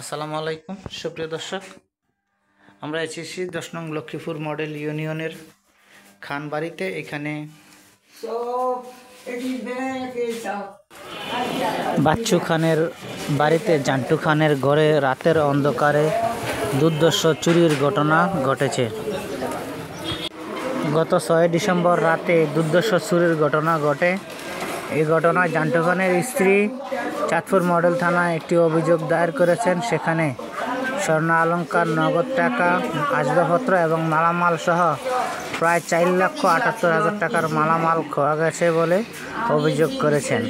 আসসালামু আলাইকুম সুপ্রিয় দর্শক, আমরা এসেছি 10 নং লক্ষ্মীপুর মডেল ইউনিয়নের খানবাড়িতে। এখানে বাচ্চু খানের বাড়িতে জান্টু খানের ঘরে রাতের অন্ধকারে দুর্ধর্ষ চুরির ঘটনা ঘটেছে। গত 6 ডিসেম্বর রাতে দুর্ধর্ষ চুরির ঘটনা ঘটে। এই ঘটনায় জান্টু খানের স্ত্রী চাঁদপুর মডেল থানায় একটি অভিযোগ দায়ের করেছেন। সেখানে স্বর্ণ অলংকার, নগদ টাকা, আসবাবপত্র এবং মালামাল সহ প্রায় 4,78,000 টাকার মালামাল খোয়া গেছে বলে অভিযোগ করেছেন।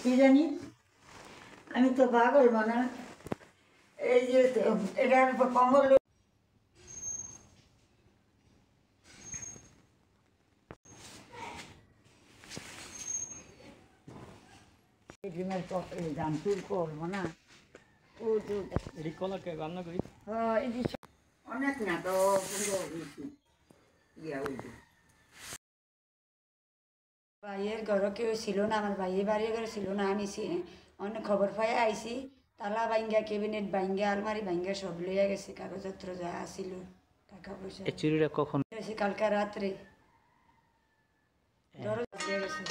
কি জানি আমি তো পাগল না। এই যে এটার কম্বল জানতুর করবো না অনেক না তো ভাইয়ের ঘরে কেউ ছিল না, আমার ভাইয়ের বাড়ির ঘরে ছিল না। আমি অনেক খবর পাই আইসি, তালা ভাঙ্গা, ক্যাবিনেট ভাঙ্গা, আলমারি ভাঙ্গা সব লইয়া গেছে, কাগজপত্র যা আসিল, টাকা পয়সা। চুরিটা কখন? কালকে রাত্রে গেছে।